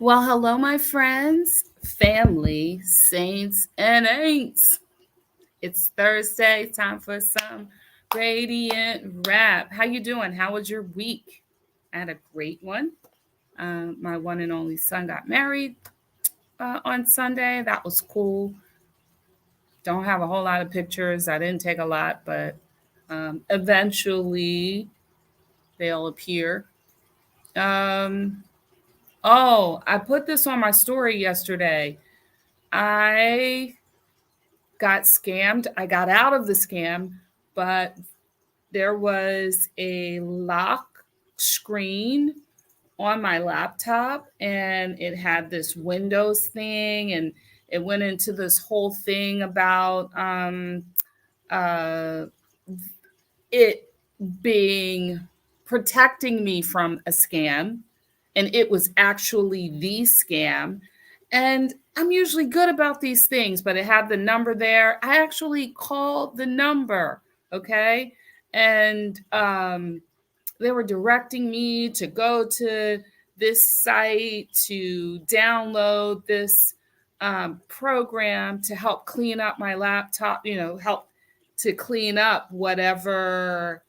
Well, hello, my friends, family, saints, and ain'ts. It's Thursday, time for some radiant rap. How you doing? How was your week? I had a great one. My one and only son got married on Sunday. That was cool. Don't have a whole lot of pictures. I didn't take a lot, but eventually they'll appear. Um, oh, I put this on my story yesterday. I got scammed. I got out of the scam, but there was a lock screen on my laptop and it had this Windows thing and it went into this whole thing about uh, it being protecting me from a scam and it was actually the scam. And I'm usually good about these things, but it had the number there. I actually called the number, okay? And they were directing me to go to this site to download this program to help clean up my laptop, help to clean up whatever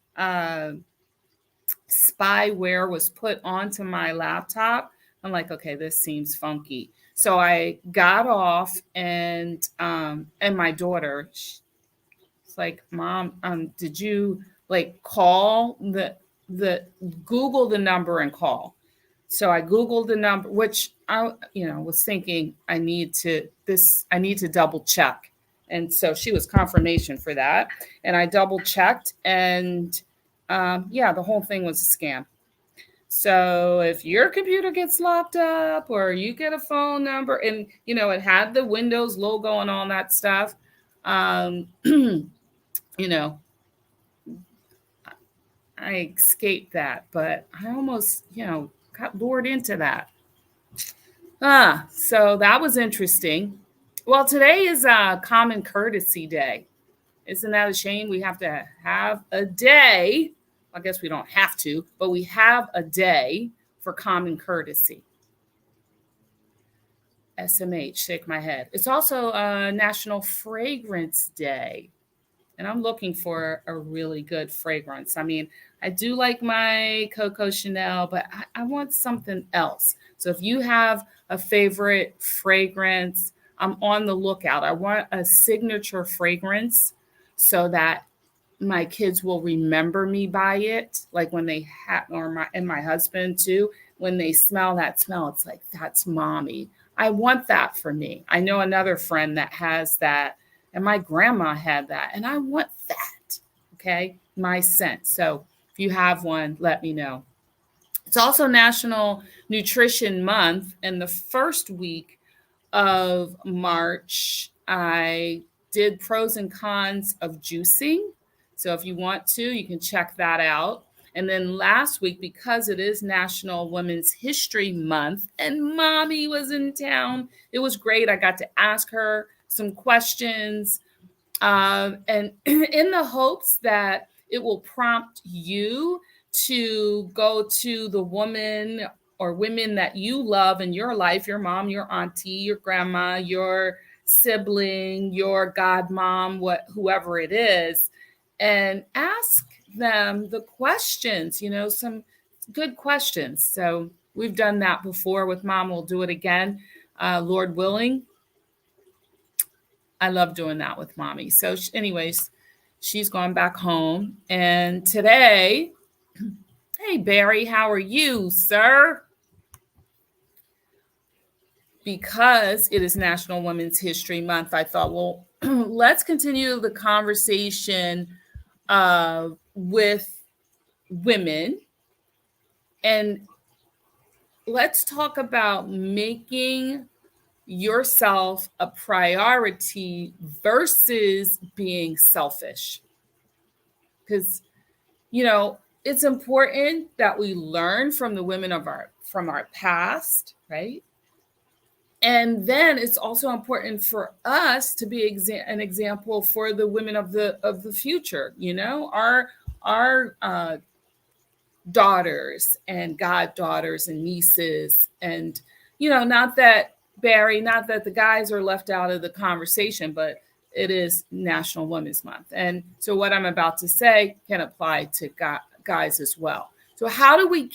spyware was put onto my laptop. I'm like, okay, this seems funky. So I got off and my daughter, it's like, Mom, did you like call the Google the number and call? So I Googled the number, which I was thinking I need to double check. And so she was confirmation for that. And I double checked and yeah, the whole thing was a scam. So if your computer gets locked up or you get a phone number and it had the Windows logo and all that stuff, you know, I escaped that, but I almost, got lured into that. So that was interesting. Well, today is a common courtesy day. Isn't that a shame? We have to have a day. I guess we don't have to, but we have a day for common courtesy. SMH, shake my head. It's also a National Fragrance Day. And I'm looking for a really good fragrance. I mean, I do like my Coco Chanel, but I want something else. So if you have a favorite fragrance, I'm on the lookout. I want a signature fragrance so that my kids will remember me by it. Like when they have, or my husband too, when they smell that smell, it's like, that's mommy. I want that for me. I know another friend that has that, and my grandma had that, and I want that. Okay, my scent. So if you have one, let me know. It's also National Nutrition Month, and the first week of March, I did pros and cons of juicing. So if you want to, you can check that out. And then last week, because it is National Women's History Month and mommy was in town, it was great. I got to ask her some questions and in the hopes that it will prompt you to go to the woman or women that you love in your life, your mom, your auntie, your grandma, your sibling, your godmom, whoever it is, and ask them the questions, some good questions. So we've done that before with mom. We'll do it again, Lord willing. I love doing that with mommy. So, anyways, she's gone back home. And today, hey, Barry, how are you, sir? Because it is National Women's History Month, I thought, well, let's continue the conversation with women and let's talk about making yourself a priority versus being selfish. Because it's important that we learn from the women from our past, right? And then it's also important for us to be an example for the women of the future. Our daughters and goddaughters and nieces and not that Barry, not that the guys are left out of the conversation, but it is National Women's Month. And so what I'm about to say can apply to guys as well. So how do we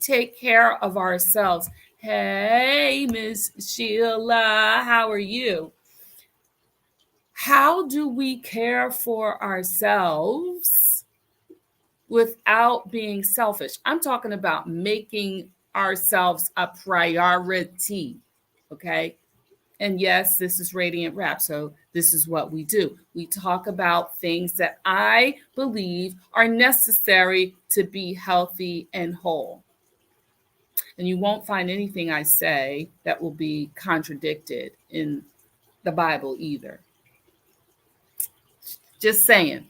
take care of ourselves? Hey, Miss Sheila, how are you? How do we care for ourselves without being selfish? I'm talking about making ourselves a priority, okay? And yes, this is Radiant Rap, so this is what we do. We talk about things that I believe are necessary to be healthy and whole. And you won't find anything I say that will be contradicted in the Bible either. Just saying.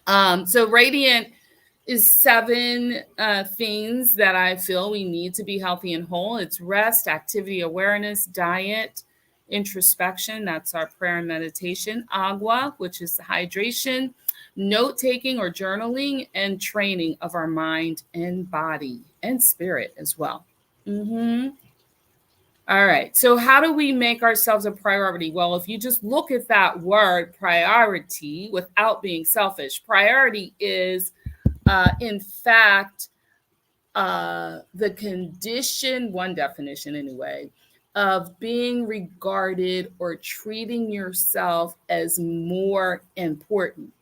So Radiant is 7 things that I feel we need to be healthy and whole. It's rest, activity awareness, diet, introspection, that's our prayer and meditation, agua, which is the hydration, note taking or journaling, and training of our mind and body and spirit as well. All right. So how do we make ourselves a priority? Well, if you just look at that word priority without being selfish, priority is, in fact, the condition, one definition anyway, of being regarded or treating yourself as more important.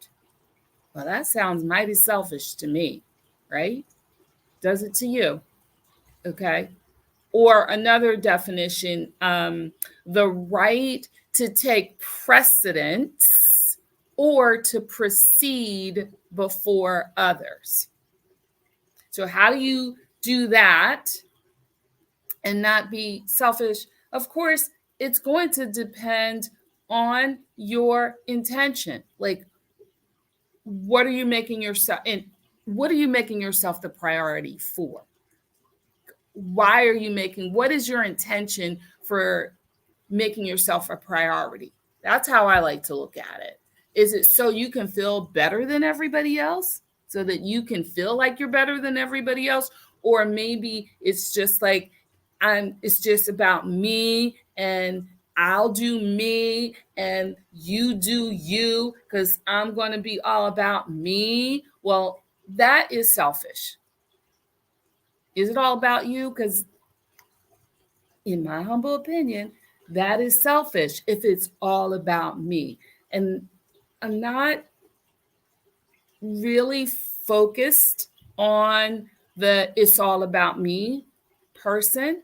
Well, that sounds mighty selfish to me, right? Does it to you? Okay. Or another definition, the right to take precedence or to proceed before others. So how do you do that and not be selfish? Of course, it's going to depend on your intention. Like, what are you making yourself the priority for? Why are you what is your intention for making yourself a priority? That's how I like to look at it. Is it so you can feel better than everybody else? So that you can feel like you're better than everybody else? Or maybe it's just like, it's just about me and I'll do me and you do you because I'm going to be all about me. Well, that is selfish. Is it all about you? Because in my humble opinion, that is selfish if it's all about me. And I'm not really focused on the it's all about me person.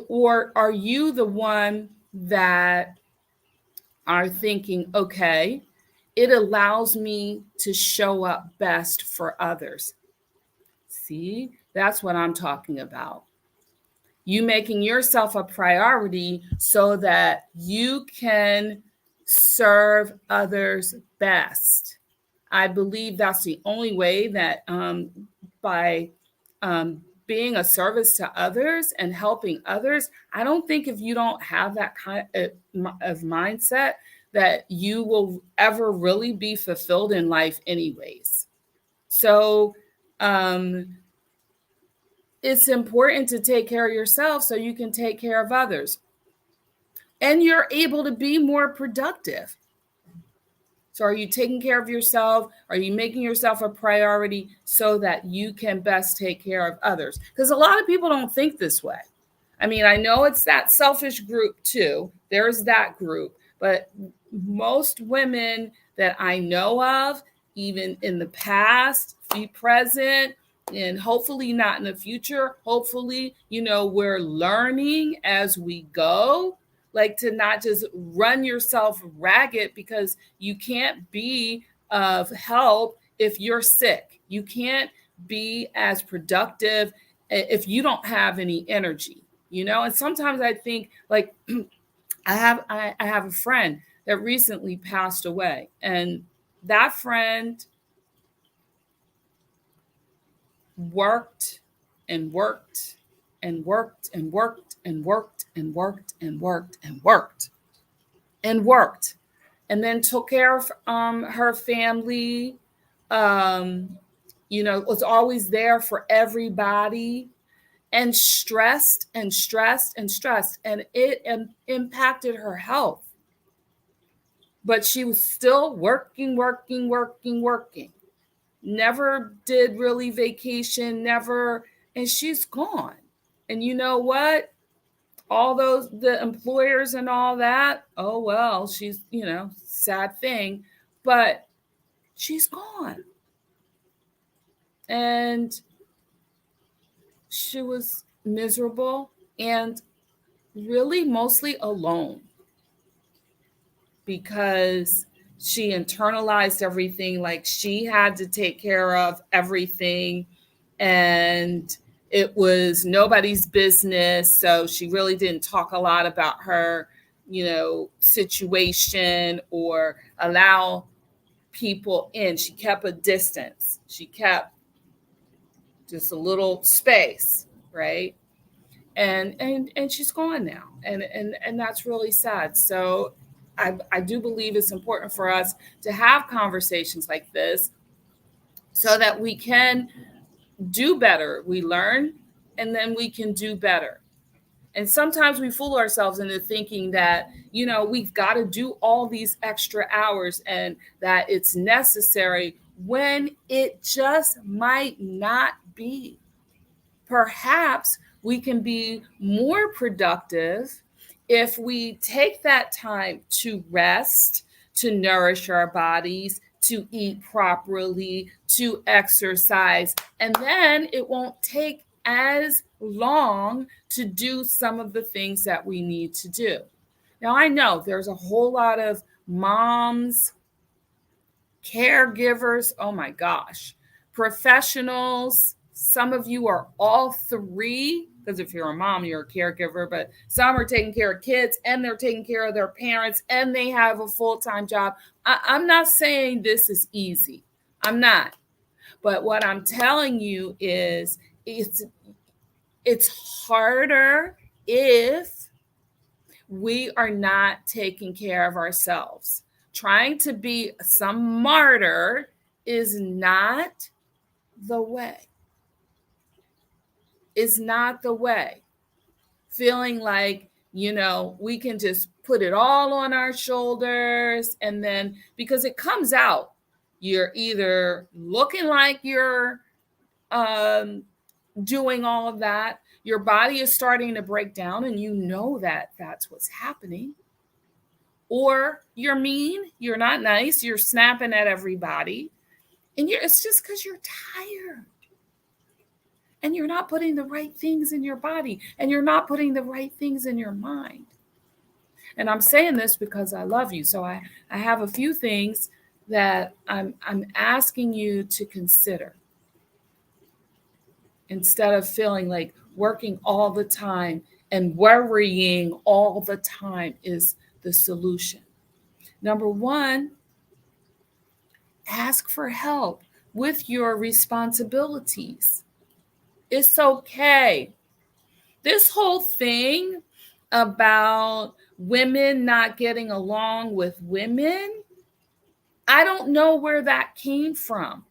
Or are you the one that are thinking, okay, it allows me to show up best for others? See, that's what I'm talking about. You making yourself a priority so that you can serve others best. I believe that's the only way that by being a service to others and helping others, I don't think if you don't have that kind of mindset that you will ever really be fulfilled in life anyways. So it's important to take care of yourself so you can take care of others. And you're able to be more productive. So are you taking care of yourself? Are you making yourself a priority so that you can best take care of others? Because a lot of people don't think this way. I mean, I know it's that selfish group too. There's that group. But most women that I know of, even in the past, be present, and hopefully not in the future. Hopefully, we're learning as we go. Like, to not just run yourself ragged because you can't be of help if you're sick. You can't be as productive if you don't have any energy, And sometimes I think, like, I have a friend that recently passed away, and that friend worked and worked and worked and worked and worked and worked and worked and worked and worked, and then took care of her family. Was always there for everybody, and stressed and stressed and stressed, and it impacted her health. But she was still working, working, working, working. Never did really vacation, never, and she's gone. And you know what? All those, the employers and all that, oh well, she's, sad thing, but she's gone. And she was miserable and really mostly alone because she internalized everything, like she had to take care of everything, and it was nobody's business. So she really didn't talk a lot about her, situation, or allow people in. She kept a distance. She kept just a little space, right? And she's gone now, and that's really sad. So I do believe it's important for us to have conversations like this so that we can do better. We learn, and then we can do better. And sometimes we fool ourselves into thinking that, we've got to do all these extra hours and that it's necessary when it just might not be. Perhaps we can be more productive if we take that time to rest, to nourish our bodies, to eat properly, to exercise, and then it won't take as long to do some of the things that we need to do. Now, I know there's a whole lot of moms, caregivers, oh my gosh, professionals. Some of you are all three, because if you're a mom, you're a caregiver, but some are taking care of kids and they're taking care of their parents and they have a full-time job. I'm not saying this is easy. I'm not. But what I'm telling you is it's harder if we are not taking care of ourselves. Trying to be some martyr is not the way. It's not the way. Feeling like, we can just put it all on our shoulders, and then because it comes out, you're either looking like you're doing all of that, your body is starting to break down, and that that's what's happening. Or you're mean, you're not nice, you're snapping at everybody, and it's just because you're tired. And you're not putting the right things in your body, and you're not putting the right things in your mind. And I'm saying this because I love you. So I have a few things that I'm asking you to consider. Instead of feeling like working all the time and worrying all the time is the solution. Number one, ask for help with your responsibilities. It's okay. This whole thing about women not getting along with women, I don't know where that came from.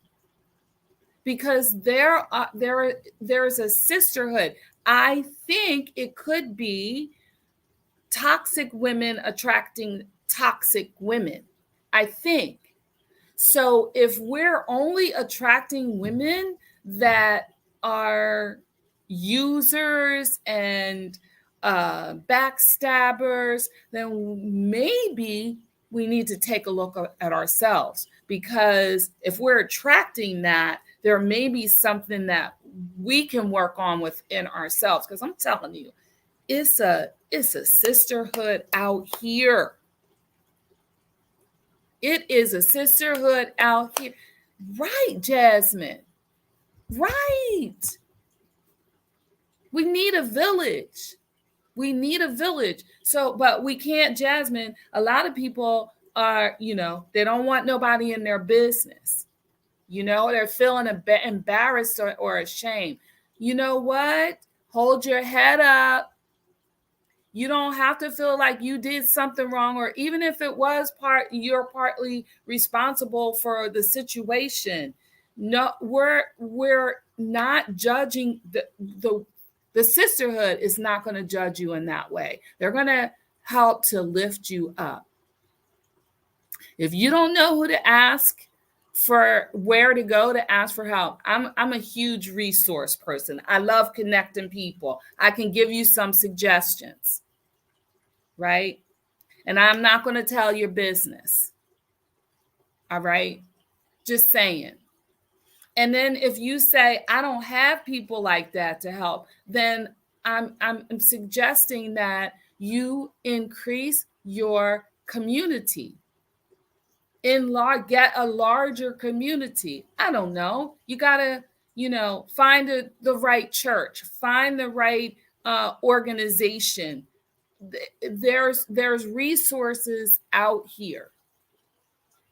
Because there's a sisterhood. I think it could be toxic women attracting toxic women. I think. So if we're only attracting women that are users and backstabbers, then maybe we need to take a look at ourselves. Because if we're attracting that, there may be something that we can work on within ourselves. Because I'm telling you, it's a sisterhood out here. It is a sisterhood out here. Right, Jasmine. Right. We need a village. We need a village. So, but we can't, Jasmine. A lot of people are, they don't want nobody in their business. They're feeling embarrassed or ashamed. You know what? Hold your head up. You don't have to feel like you did something wrong, or even if it was you're partly responsible for the situation. No, we're not judging the The sisterhood is not going to judge you in that way. They're going to help to lift you up. If you don't know who to ask for, where to go to ask for help, I'm a huge resource person. I love connecting people. I can give you some suggestions, right? And I'm not going to tell your business. All right? Just saying. And then if you say, I don't have people like that to help, then I'm suggesting that you increase your community. Get a larger community. I don't know. You got to, find the right church, find the right organization. There's resources out here.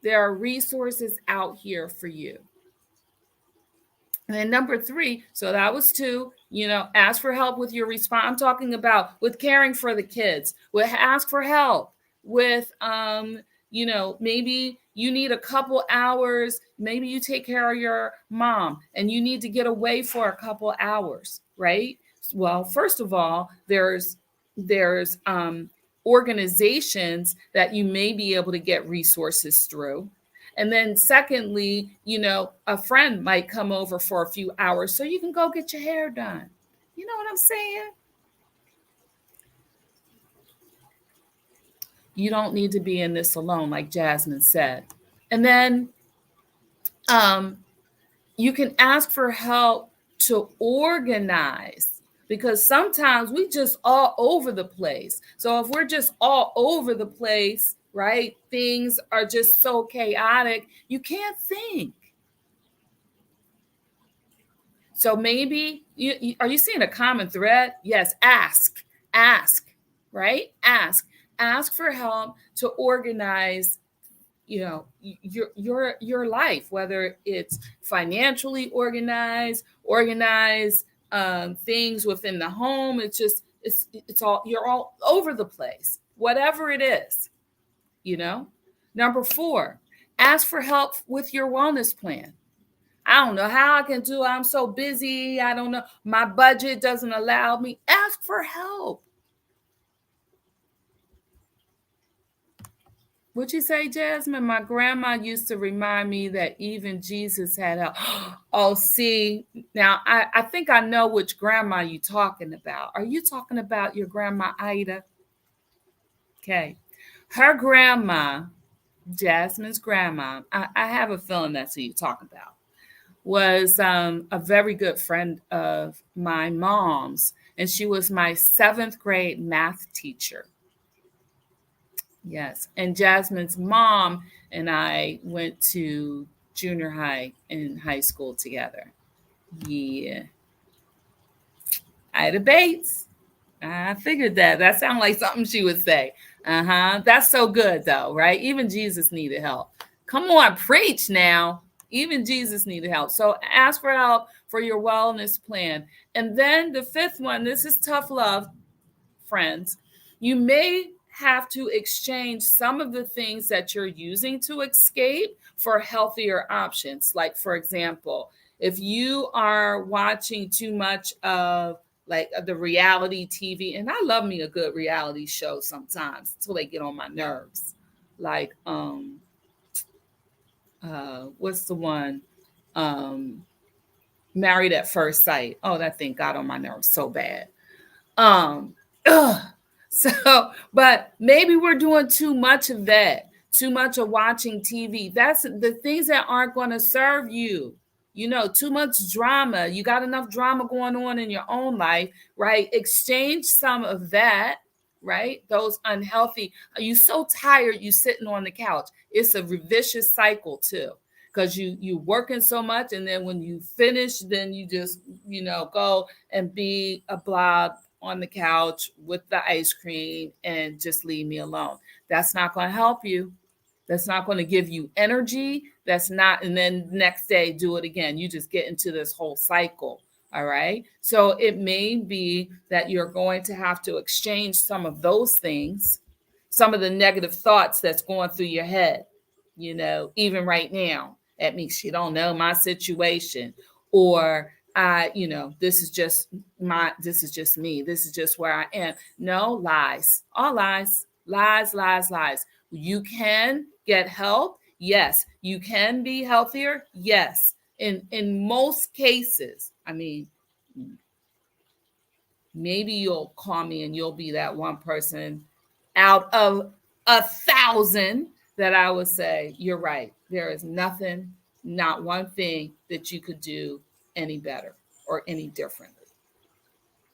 There are resources out here for you. And then number 3, so that was 2, ask for help with your response. I'm talking about with caring for the kids, ask for help with, maybe you need a couple hours. Maybe you take care of your mom and you need to get away for a couple hours, right? Well, first of all, there's organizations that you may be able to get resources through. And then secondly, a friend might come over for a few hours so you can go get your hair done. You know what I'm saying? You don't need to be in this alone, like Jasmine said. And then you can ask for help to organize, because sometimes we just all over the place. So if we're just all over the place, right, things are just so chaotic, you can't think. So maybe, are you seeing a common thread? Yes, ask, right? Ask for help to organize, your life, whether it's financially organize things within the home. It's all, you're all over the place, whatever it is, Number 4, ask for help with your wellness plan. I don't know how I can do it. I'm so busy. I don't know. My budget doesn't allow me. Ask for help. What'd you say, Jasmine? My grandma used to remind me that even Jesus had help. Oh, see, now I think I know which grandma you're talking about. Are you talking about your grandma Ida? Okay. Her grandma, Jasmine's grandma, I have a feeling that's who you're talking about, was a very good friend of my mom's, and she was my 7th grade math teacher. Yes, and Jasmine's mom and I went to junior high and high school together. Yeah, Ida Bates. I figured that. That sounded like something she would say. That's so good, though, right? Even Jesus needed help. Come on, preach now. Even Jesus needed help. So ask for help for your wellness plan. And then the 5th one, this is tough love, friends. You may have to exchange some of the things that you're using to escape for healthier options. Like, for example, if you are watching too much of like the reality TV, and I love me a good reality show sometimes until they get on my nerves. Like, what's the one? Married at First Sight. Oh, that thing got on my nerves so bad. So, but maybe we're doing too much of that, too much of watching TV. That's the things that aren't going to serve you. Too much drama. You got enough drama going on in your own life, right? Exchange some of that, right? Those unhealthy. Are you so tired you sitting on the couch? It's a vicious cycle too, because you working so much, and then when you finish, then you just go and be a blob on the couch with the ice cream and just leave me alone. That's not going to help you. That's not going to give you energy. That's not, and then next day do it again. You just get into this whole cycle. All right. So it may be that you're going to have to exchange some of those things, some of the negative thoughts that's going through your head, even right now. That means you don't know my situation, or this is just me. This is just where I am. No, lies. All lies. Lies, lies, lies. You can get help. Yes. You can be healthier. Yes. In most cases, I mean, maybe you'll call me and you'll be that one person out of 1,000 that I would say, you're right. There is nothing, not one thing that you could do any better or any differently.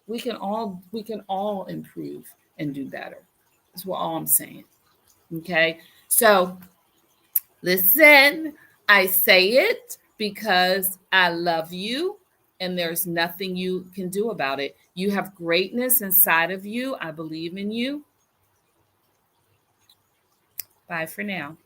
We can all improve and do better. That's what all I'm saying. Okay. So listen, I say it because I love you and there's nothing you can do about it. You have greatness inside of you. I believe in you. Bye for now.